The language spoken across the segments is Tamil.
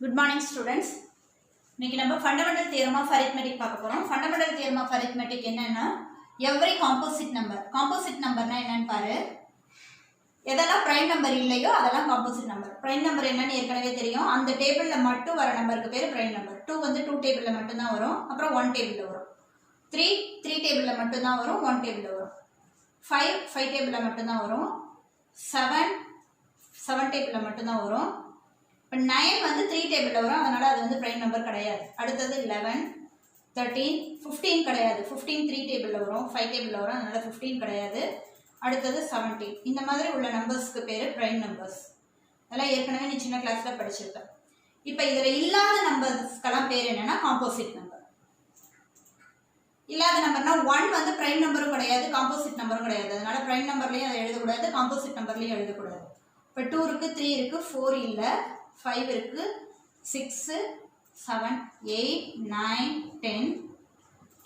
Good morning students. இன்னைக்கு நம்ம fundamental theorem of arithmetic பார்க்க போறோம். Fundamental theorem of arithmetic என்னன்னா every composite numberனா என்னன்னு பாரு. எதெல்லாம் prime number இல்லையோ அதெல்லாம் composite number. Prime number என்னன்னு ஏற்கனவே தெரியும். அந்த டேபிள்ல மட்டும் வர நம்பருக்கு பேரு prime number. 2 வந்து 2 டேபிள்ல மட்டும் தான் வரும். அப்புறம் 1 டேபிள்ல வரும். 3 டேபிள்ல மட்டும் தான் வரும். 1 டேபிள்ல வரும். 5 டேபிள்ல மட்டும் தான் வரும். 7 டேபிள்ல மட்டும் தான் வரும். இப்போ 9 வந்து 3 டேபிளில் வரும், அதனால் அது வந்து ப்ரைம் நம்பர் கிடையாது. அடுத்தது 11, 13, 15 கிடையாது. 15 3 டேபிளில் வரும், 5 டேபிளில் வரும், அதனால் 15 கிடையாது. அடுத்தது 17. இந்த மாதிரி உள்ள நம்பர்ஸ்க்கு பேர் ப்ரைம் நம்பர்ஸ். அதெல்லாம் ஏற்கனவே நீ சின்ன கிளாஸில் படிச்சிருப்பேன். இப்போ இதில் இல்லாத நம்பர்ஸ்க்கெல்லாம் பேர் என்னென்னா காம்போசிட் நம்பர். இல்லாத நம்பர்னா 1 வந்து ப்ரைம் நம்பரும் கிடையாது, காம்போசிட் நம்பரும் கிடையாது. அதனால் ப்ரைம் நம்பர்லேயும் அதை எழுதக்கூடாது, காம்போசிட் நம்பர்லேயும் எழுதக்கூடாது. இப்போ 2 இருக்குது, 3 இருக்குது, 4 இல்லை, 5 இருக்கு, 6, 7, 8, 9, 10,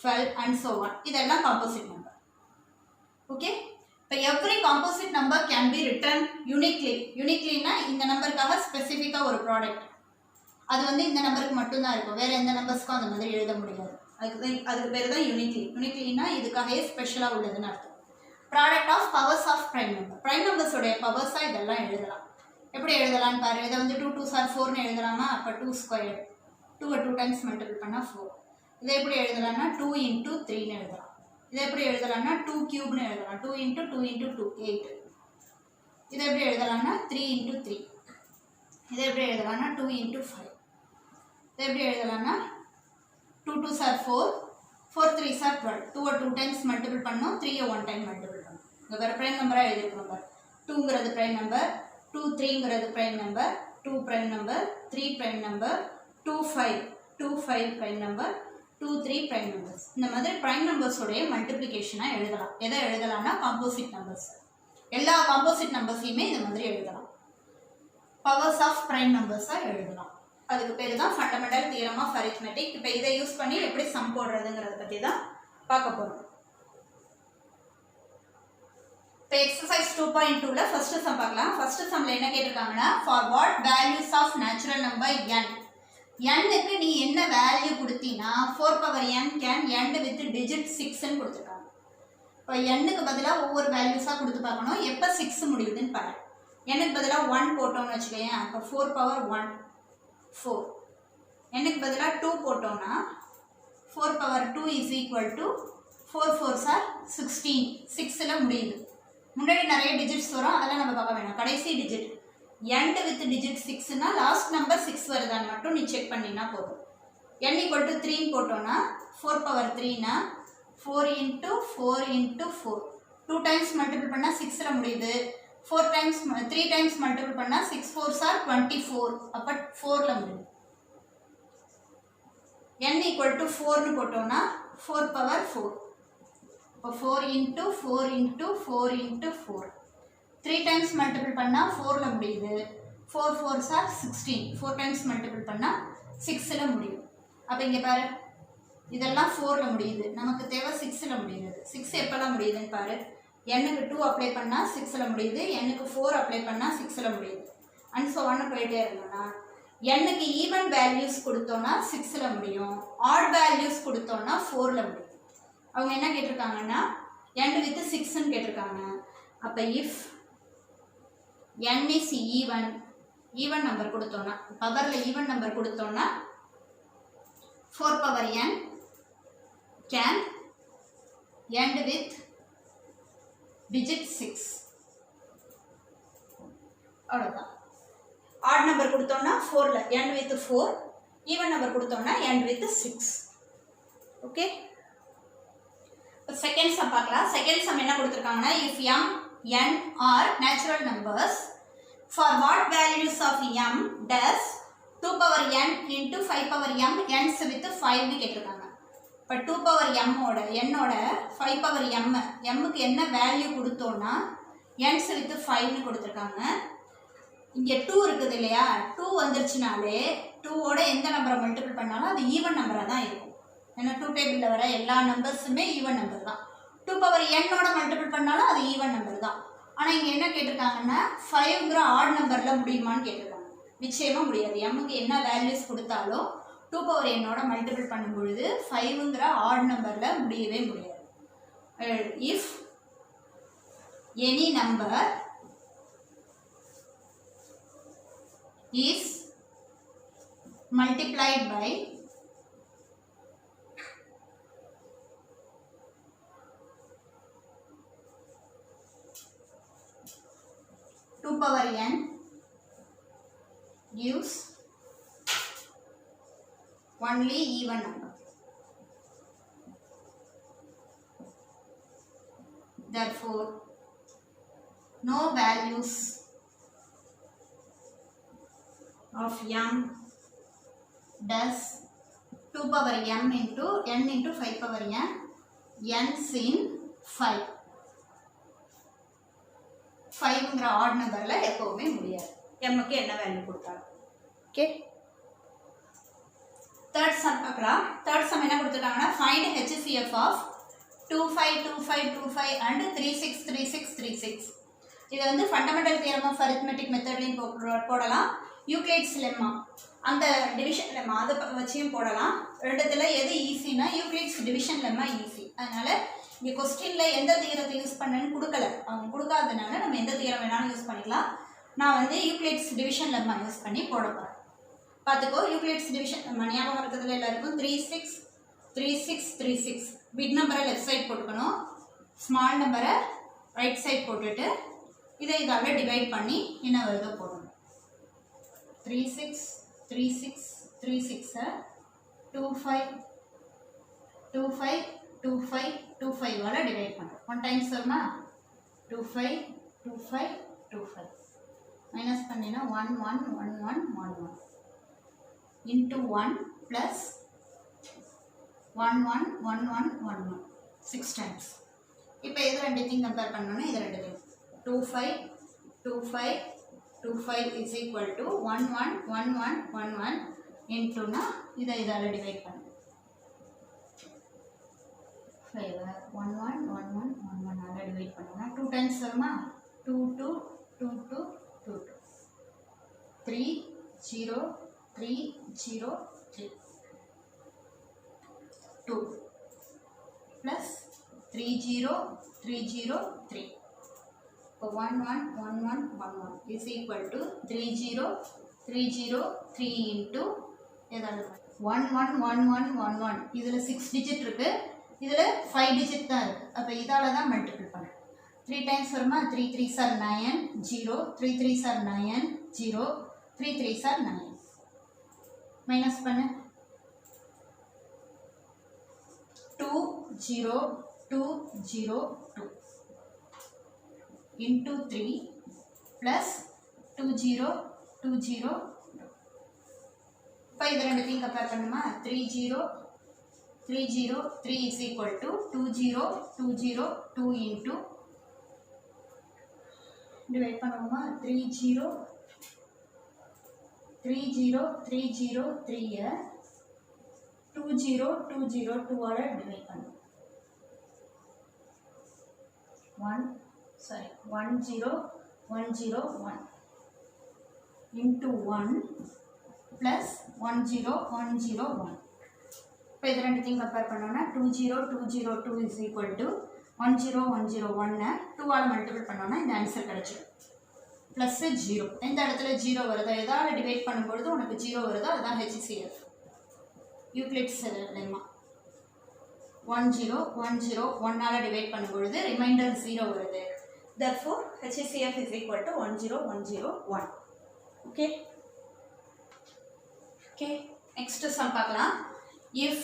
12 and so on. இதெல்லாம் composite number. Okay? இப்போ every composite number can be written uniquely. Uniquelyனா இந்த நம்பருக்காக ஸ்பெசிஃபிக்காக ஒரு ப்ராடக்ட். அது வந்து இந்த நம்பருக்கு மட்டும்தான் இருக்கும், வேற எந்த நம்பர்ஸ்க்கும் அந்த மாதிரி எழுத முடியாது. அதுக்கு பேர் தான் யூனிக்லி. யூனிக்லினா இதுக்காகவே ஸ்பெஷலாக உள்ளதுன்னு அர்த்தம். Product of powers of prime number. Prime நம்பர்ஸோடைய பவர்ஸாக இதெல்லாம் எழுதலாம். எப்படி எழுதலான்னு பாரு. இதை வந்து 2 2s are 4ன்னு எழுதலாமா? அப்போ 2 ஸ்கொயர், 2 2 டைம்ஸ் மல்டிபிள் பண்ணால் 4. இதை எப்படி எழுதலாம்னா 2 into 3ன்னு எழுதலாம். இதை எப்படி எழுதலாம்னா 2 கியூப்னு எழுதலாம். 2 into 2 into 2 8. இதை எப்படி எழுதலாம்னா 3 into 3. இதை எப்படி எழுதலாம்னா 2 into 5. இதை எப்படி எழுதலாம்னா 2 2s are 4, 4 3s are 12. 2 2 times multiple பண்ணோம், 3 1 டைம் மல்டிபிள் பண்ணோம். இங்கே வேறு ப்ரைம் நம்பராக எழுதியிருக்கோம் பாரு. 2ங்கிறது ப்ரைம் நம்பர், 2 3ங்கிறது prime number, 2 prime number, 3 prime number, 2 5 prime number, 2 3 prime numbers. இந்த மாதிரி ப்ரைம் நம்பர்ஸோடைய மல்டிப்ளிகேஷனாக எழுதலாம். எதை எழுதலாம்னா காம்போசிட் நம்பர்ஸ். எல்லா காம்போசிட் நம்பர்ஸையுமே இந்த மாதிரி எழுதலாம். பவர்ஸ் ஆஃப் ப்ரைம் நம்பர்ஸாக எழுதலாம். அதுக்கு பேர் தான் ஃபண்டமெண்டல் தியரம் ஆஃப் அரித்மெட்டிக். இப்போ இதை யூஸ் பண்ணி எப்படி சம் போடுறதுங்கிறத பற்றி தான் பார்க்க போகிறோம். இப்போ எக்ஸசைஸ் 2.2ல ஃபர்ஸ்ட் சம் பார்க்கலாம். ஃபர்ஸ்ட் சம்ல என்ன கேட்டிருக்காங்கன்னா, for what values of natural number n. n-க்கு நீ என்ன வேல்யூ கொடுத்தீங்கன்னா 4 power n can end with digit 6ன்னு கொடுத்துருக்காங்க. இப்போ n-க்கு பதிலாக ஒவ்வொரு வேல்யூஸாக கொடுத்து பார்க்கணும். எப்போ 6 முடியுதுன்னு பாரு. n-க்கு பதிலாக 1 போட்டோம்னு வச்சுக்கோங்க, அப்போ 4 power 1 4. n-க்கு பதிலாக 2 போட்டோம்னா 4 power 2 is equal to 4 4s are 16. 6ல் முடியுது. முன்னாடி நிறைய டிஜிட்ஸ் வரும், அதெல்லாம் நம்ம பார்க்க வேணாம். கடைசி டிஜிட் end with digit 6னா லாஸ்ட் நம்பர் 6 வருதான்னு மட்டும் நீ செக் பண்ணினா போதும். n equal to 3 போட்டோம்னா 4 power 3னா 4 into 4 into 4. 2 times multiple பண்ணால் 6ல் முடியுது. 3 டைம்ஸ் மல்டிபிள் பண்ணால் 6 4s are 24. அப்போ 4ல் முடியுது. n equal to 4ன்னு போட்டோம்னா 4 power 4. இப்போ 4 into 4 into 4 into 4. 3 times multiple பண்ணால் 4ல் முடியுது. 4 4s are 16. 4 டைம்ஸ் மல்டிபிள் பண்ணால் 6ல் முடியும். அப்போ இங்கே பாரு, இதெல்லாம் 4ல் முடியுது, நமக்கு தேவை 6ல் முடியுது. 6 எப்போல்லாம் முடியுதுன்னு பாரு. n-க்கு 2 அப்ளை பண்ணால் 6ல் முடியுது, n-க்கு 4 அப்ளை பண்ணால் 6ல் முடியுது. அண்ட் ஸோ ஒன்று போயிட்டே இருந்தோம்னா n-க்கு ஈவன் வேல்யூஸ் கொடுத்தோன்னா 6ல் முடியும், ஆட் வேல்யூஸ் கொடுத்தோன்னா 4ல் முடியும். அவங்க என்ன கேட்டிருக்காங்கன்னா end with 6ன்னு கேட்டிருக்காங்க. அப்போ if n is even number கொடுத்தோன்னா, பவரில் ஈவன் நம்பர் கொடுத்தோன்னா 4 power n can end with digit 6. அவ்வளோதான். ஆட் நம்பர் கொடுத்தோன்னா 4ல் end with 4, ஈவன் நம்பர் கொடுத்தோன்னா end with 6. Okay. Second sum பார்க்கலாம். செகண்ட் சம் என்ன கொடுத்துருக்காங்கன்னா, if m n are natural numbers, for what values of m does 2 power n into 5 power m ends with 5ன்னு கேட்டிருக்காங்க. இப்போ 2 power m-ஓட n-ஓட 5 power m-க்கு என்ன வேல்யூ கொடுத்தோன்னா ends with 5ன்னு கொடுத்துருக்காங்க. இங்கே 2 இருக்குது இல்லையா, 2 வந்துருச்சுனாலே 2ஓட எந்த நம்பரை மல்டிபிள் பண்ணாலும் அது ஈவன் நம்பராக தான் இருக்கும். ஏன்னா 2 டேபிளில் வர எல்லா நம்பர்ஸுமே ஈவன் நம்பர் தான். 2 power n-ஓட மல்டிபிள் பண்ணாலும் அது ஈவன் நம்பர் தான். ஆனால் இங்கே என்ன கேட்டிருக்காங்கன்னா 5ங்கிற ஆட் நம்பரில் முடியுமான்னு கேட்டிருக்காங்க. நிச்சயமாக முடியாது. எம்முக்கு என்ன வேல்யூஸ் கொடுத்தாலும் 2 பவர் என்னோட மல்டிபிள் பண்ணும் பொழுது 5ங்கிற ஆட் நம்பரில் முடியவே முடியாது. If any number is multiplied by 2 power n gives only even number. Therefore, no values of m does 2 power m into n into 5 power n n's in 5. 5ங்கிற add நம்பரில் எப்போவுமே முடியாது. எம்முக்கு என்ன வேல்யூ கொடுத்தாலும். ஓகே, தேர்ட் சம் பார்க்கலாம். தேர்ட் சம் என்ன கொடுத்துருக்காங்கன்னா ஃபைண்ட் HCF ஆஃப் 252525 அண்ட் 363636. இதை வந்து ஃபண்டமெண்டல் தியரம் ஆஃப் அரித்மெட்டிக் மெத்தட்லையும் போடலாம், யூக்ளிட்ஸ் லெம்மா அந்த டிவிஷன் லெம்மா அதை வச்சியும் போடலாம். ரெண்டுத்தில் எது ஈஸின்னா யூக்ளிட்ஸ் டிவிஷன் லெம்மா ஈஸி. அதனால் இங்கே கொஸ்டினில் எந்த தீரத்தை யூஸ் பண்ணேன்னு கொடுக்கல, அவங்க கொடுக்காததுனால நம்ம எந்த தீரம் வேணாலும் யூஸ் பண்ணிக்கலாம். நான் வந்து யூக்ளிட்ஸ் டிவிஷன் லெம்மா யூஸ் பண்ணி போட போகிறேன். பார்த்துக்கோ, யூக்ளிட்ஸ் டிவிஷன் லெம்மா ஞாபகம் இருக்கிறதுல எல்லாருக்கும் 363636. பிக் நம்பரை லெஃப்ட் சைட் போட்டுக்கணும், ஸ்மால் நம்பரை ரைட் சைட் போட்டுட்டு இதை இதால் டிவைட் பண்ணி என்ன வருதோ போடணும். 363636 252525 டிவைட் பண்ணுறோம். 1 டைம்ஸ் வருமா? 252525 மைனஸ் பண்ணினா 111111 இன்ட்டு 1 ப்ளஸ் 111111 6 டைம்ஸ். இப்போ இது ரெண்டுத்தையும் கம்பேர் பண்ணோன்னா இது ரெண்டுத்தையும் 252525 இஸ் ஈக்குவல் டு 111111 இன்ட்டுனா இதை இதால் டிவைட் பண்ணு. 111111 டிவைட் பண்ணோம்னா 2 டைம்ஸ் வருமா? 222222 30303 2 plus 30303. So 111111 is equal to 30303 into 111111. இதில் 6 digit இருக்கு, இதில் 5 digit தான் இருக்கு. அப்போ இதால தான் மல்டிபிள் பண்ணுறேன். 3 டைம்ஸ் வருமா? 3 3s are 9 0, 3 3s are 9 0, 3 3s are 9. Minus பண்ணு. 20202 into 3 plus 20202. இப்போ இது ரெண்டுத்தையும் கம்பேர் பண்ணுமா? 30303 is equal to 20202 into divide பண்ணுவோமா? 30303 20202 ஆல டிவைட் பண்ணுவோம். 10101 into 1 plus 10101. இப்போ இது ரெண்டுத்தையும் கம்பேர் பண்ணோன்னா 20202 is equal to 10101 2 all multiple பண்ணோன்னா இந்த ஆன்சர் கிடைச்சிடும். ப்ளஸ் 0, எந்த இடத்துல 0 வருதோ எதால் டிவைட் பண்ணும்பொழுது உனக்கு 0 வருதோ அதுதான் HCF. யூக்ளிட்ஸ் லெம்மா 10101 டிவைட் பண்ணும்பொழுது ரிமைண்டர் 0 வருது. therefore HCF is equal to 10101. Okay okay, next sum பார்க்கலாம். if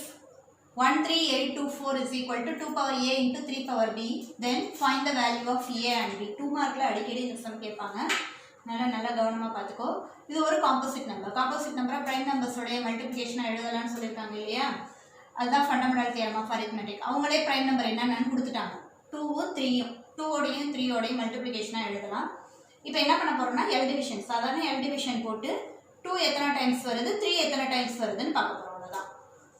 13824 is equal to 2 power a into 3 power b, then find the value of a and b. 2 மார்க்கில் அடிக்கடி இந்த சம் கேட்பாங்க, நல்லா கவனமாக பார்த்துக்கோ. இது ஒரு காம்போசிட் நம்பர். காம்போசிட் நம்பரை ப்ரைம் நம்பர்ஸோடைய மல்டிப்ளிகேஷனாக எழுதலாம்னு சொல்லியிருக்காங்க இல்லையா? அதுதான் ஃபண்டமெண்டல் தியரம் ஆஃப் அரித்மெட்டிக். அவங்களே ப்ரைம் நம்பர் என்னென்னு கொடுத்துட்டாங்க. 2வும் 3யும் 2ஓடையும் 3ஓடையும் மல்டிப்ளிகேஷனாக எழுதலாம். இப்போ என்ன பண்ண போகிறோம்னா எல் டிவிஷன், சாதாரண எல் டிவிஷன் போட்டு 2 எத்தனை டைம்ஸ் வருது 3 எத்தனை டைம்ஸ் வருதுன்னு பார்க்க போகிறோம். அவ்வளோதான்.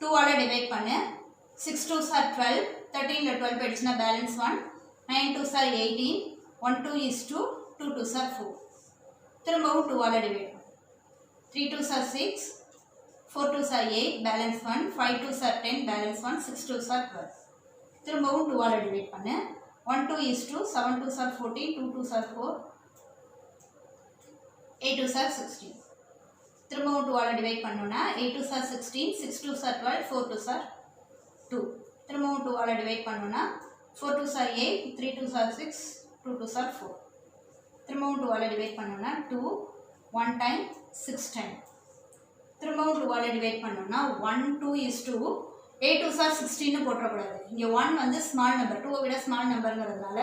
2ஆல் டிவைட் பண்ணு. 6 2s are 12, 13ல் 12 போயிடுச்சுன்னா balance 1, 9 2s are 18, 1 2 is 2, 2 2s are 4. திரும்பவும் 2ஆல் டிவைட் பண்ணு. 3 2s are 6, 4 2s are 8, balance 1, 5 2s are 10, balance 1, 6 2s are 12. திரும்பவும் 2 ஆல் டிவைட் பண்ணு. 1 2 is 2, 7 2s are 14, 2 2s are 4, 8 2s are 16. திரும்பவும் 2 ஆல் டிவைட் பண்ணோம்னா 8 2s are 16, 6 2s are 12, 4 2s are 2. திரும்பவும் 2 ஆல் டிவைட் பண்ணோம்னா 4 2s are 8, 3 2s are 6, 2 2s are 4. திரும்பவும் 2 ஆல் டிவைட் பண்ணோம்னா 2 1 time 6 time. திரும்பவும் 2 ஆல் டிவைட் பண்ணோம்னா 1 2 is 2, 8 2s are 16 னு போட்டுறக்கூடாது. இங்கே 1 வந்து ஸ்மால் நம்பர், 2 விட ஸ்மால் நம்பருங்கிறதுனால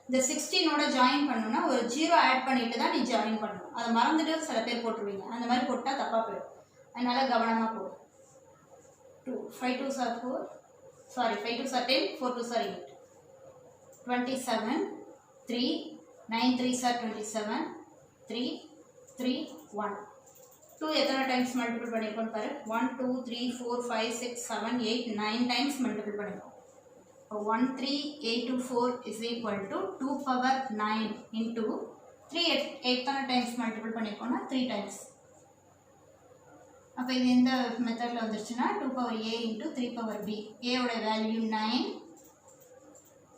இந்த 16ஓட ஜாயின் பண்ணணும்னா ஒரு 0 ஆட் பண்ணிட்டு தான் நீ ஜாயின் பண்ணணும். அதை மறந்துட்டு சில பேர் போட்டுருவீங்க. அந்த மாதிரி போட்டால் தப்பாக போயிடும். அதனால கவனமாக போடும். 2 5 2s are 4, sorry 5 2s are 10, 4 2s are 8, 27 3, 9 3s are 27, 3 3 1. 2 எத்தனை டைம்ஸ் மல்டிபிள் பண்ணியிருக்கோன்னு பாரு. 1 2 3 4 5 6 7 8 9 டைம்ஸ் மல்டிபிள் பண்ணியிருக்கோம். 1 3 8 to 4 is equal to 2 power 9 into 3 எத்தனை டைம்ஸ் மல்டிபிள் பண்ணியிருக்கோம்னா 3 டைம்ஸ். அப்போ இது எந்த மெத்தடில் வந்துருச்சுன்னா 2 power a into 3 power b. a உடைய வேல்யூ 9,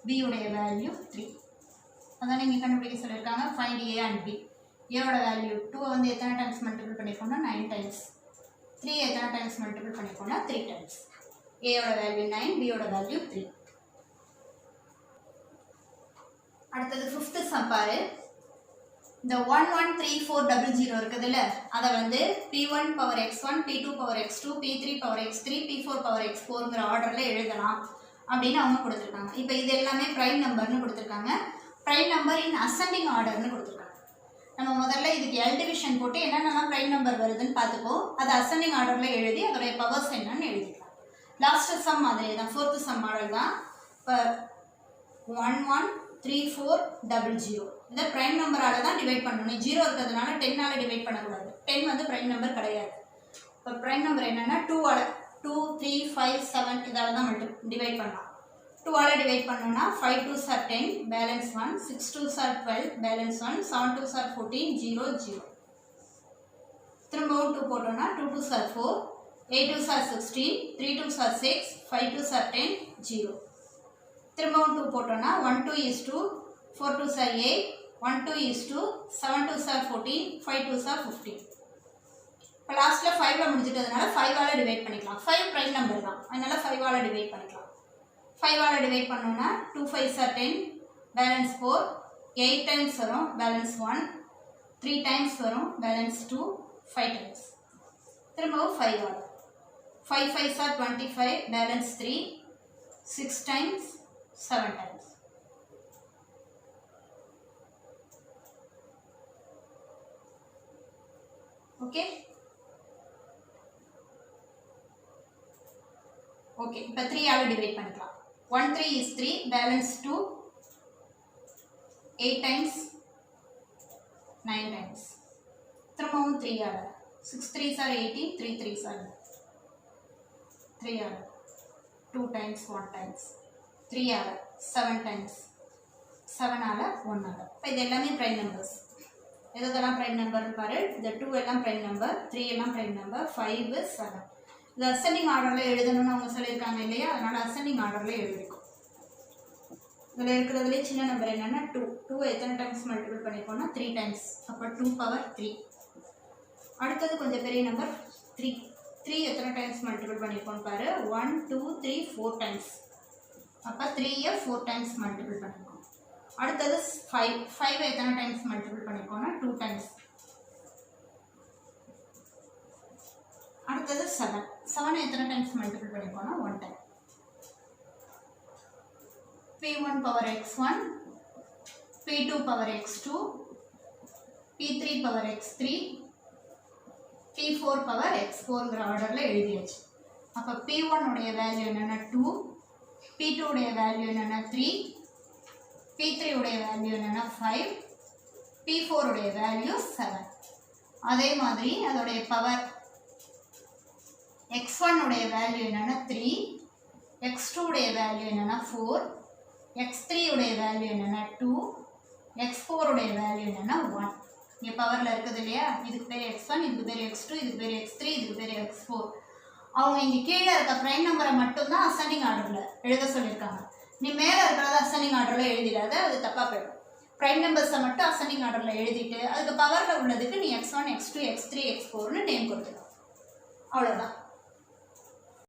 b உடைய வேல்யூ 3. அதான் நீங்கள் கண்டுபிடிக்க சொல்லியிருக்காங்க. Find a and b. a ஓட வேல்யூ 2 வந்து எத்தனை டைம்ஸ் மல்டிபிள் பண்ணியிருக்கோம்னா 9 டைம்ஸ். 3 எத்தனை டைம்ஸ் மல்டிபிள் பண்ணியிருக்கோம்னா 3 டைம்ஸ். a ஓட வேல்யூ 9, b ஓட வேல்யூ 3. அடுத்தது 5th சம் பாரு. இந்த 1 1 3 4 00 இருக்குதுல்ல, அதை வந்து p1 power x1, p2 power x2, p3 power x3, p4 power x4ங்கிற ஆர்டரில் எழுதலாம் அப்படின்னு அவங்க கொடுத்துருக்காங்க. இப்போ இது எல்லாமே ப்ரைம் நம்பர்னு கொடுத்துருக்காங்க. ப்ரைம் நம்பர் இன் அசெண்டிங் ஆர்டர்னு கொடுத்துருக்காங்க. நம்ம முதல்ல இதுக்கு எல் டிவிஷன் போட்டு என்னென்னலாம் ப்ரைம் நம்பர் வருதுன்னு பார்த்துப்போம். அது அசெண்டிங் ஆர்டரில் எழுதி அதோடைய பவர்ஸ் என்னன்னு எழுதிக்கலாம். லாஸ்ட் சம் அதே தான், 4th சம் மாடல் தான். இப்போ 1 1 3 4 00 இதை ப்ரைம் நம்பரால் தான் டிவைட் பண்ணணும். 0 இருக்கிறதுனால 10ஆல் டிவைட் பண்ணக்கூடாது. 10 வந்து ப்ரைம் நம்பர் கிடையாது. இப்போ ப்ரைம் நம்பர் என்னென்னா 2 3 5 7 இதால் தான் டிவைட் பண்ணலாம். 2 ஆல் டிவைட் பண்ணோம்னா 5 2s are 10, balance 1, 6 2s are 12, balance 1, 7 2s are 14, 0 0. திரும்பவும் 2 போட்டோம்னா 2 2s are 4, 8 2s are 16, 3 2s are 6, 5 2s are 10, 0. திரும்பவும் 2 போட்டோம்னா 1 2 is 2, 4 2s are 8, 1 2 is 2, 7 2s are 14, 5 2s are 15. இப்போ லாஸ்ட்டில் 5ல் முடிஞ்சிட்டதுனால 5ஆல் டிவைட் பண்ணிக்கலாம். 5 ப்ரைம் நம்பர் தான், அதனால 5ஆல் டிவைட் பண்ணிக்கலாம். 5ஆல் டிவைட் பண்ணோம்னா 2 5s are 10, பேலன்ஸ் 4, 8 டைம்ஸ் வரும், பேலன்ஸ் 1, 3 டைம்ஸ் வரும், பேலன்ஸ் 2, 5 டைம்ஸ். திரும்பவும் 5ஆல் 5 5s are 25, balance 3, 6 times, 7 times. Okay? Okay, இப்போ 3 ஆல் டிவைட் பண்ணிக்கலாம். 1 3 is 3, balance 2, 8 times, 9 times. திரும்பவும் 3 all 6 3s are 18, 3 3s are 3 all 2 times, 1 times. 3 all 7 times, 7 all 1 all. இப்போ இது எல்லாமே ப்ரைம் நம்பர்ஸ். எதெல்லாம் ப்ரைம் நம்பர்னு பாரு. இந்த 2 எல்லாம் ப்ரைம் நம்பர், 3 எல்லாம் ப்ரைம் நம்பர், 5 7. இது அசெண்டிங் ஆர்டரில் எழுதணும்னு அவங்க சொல்லியிருக்காங்க இல்லையா, அதனால் அசெண்டிங் ஆர்டரில் எழுதிக்கும். இதில் இருக்கிறதுலே சின்ன நம்பர் என்னென்னா 2. 2 எத்தனை டைம்ஸ் மல்டிபிள் பண்ணியிருக்கோம்னா 3 டைம்ஸ். அப்போ 2 power 3. அடுத்தது கொஞ்சம் பெரிய நம்பர் 3. 3 எத்தனை டைம்ஸ் மல்டிபிள் பண்ணியிருக்கோன்னு பாரு. 1 2 3 4 டைம்ஸ். அப்போ 3ஐ 4 டைம்ஸ் மல்டிபிள் பண்ணியிருக்கோம். அடுத்தது 5. 5 எத்தனை டைம்ஸ் மல்டிபிள் பண்ணியிருக்கோம்னா 2 டைம்ஸ். அடுத்தது 7. 7 எத்தனை டைம்ஸ் மல்டிபிள் பண்ணியிருக்கோம்னா 1 time. p1 power x1, p2 power x2, p3 power x3, p4 power x4ங்கிற ஆர்டரில் எழுதியாச்சு. அப்போ p1 உடைய வேல்யூ என்னென்னா 2, p2 உடைய வேல்யூ என்னென்னா 3, p3 உடைய வேல்யூ என்னென்னா 5, p4 உடைய வேல்யூ 7. அதே மாதிரி அதோடைய பவர் x1 உடைய வேல்யூ என்னென்னா 3, x2 உடைய வேல்யூ என்னென்னா 4, x3 உடைய வேல்யூ என்னென்னா 2, x4 உடைய வேல்யூ என்னென்னா 1. இங்கே பவரில் இருக்குது இல்லையா, இதுக்கு பேர் x1, இதுக்கு பேர் x2, இதுக்கு பேர் x3, இதுக்கு பேர் x4. அவங்க இங்கே கீழே இருக்க ப்ரைம் நம்பரை மட்டும்தான் அசெண்டிங் ஆர்டரில் எழுத சொல்லியிருக்காங்க. நீ மேலே இருக்கிறத அசெண்டிங் ஆர்டரில் எழுதிடாத, அது தப்பாக போயிடும். ப்ரைம் நம்பர்ஸை மட்டும் அசெண்டிங் ஆர்டரில் எழுதிட்டு அதுக்கு பவரில் உள்ளதுக்கு நீ x1, x2, x3, x4னு நேம் கொடுத்துடும். அவ்வளோதான்.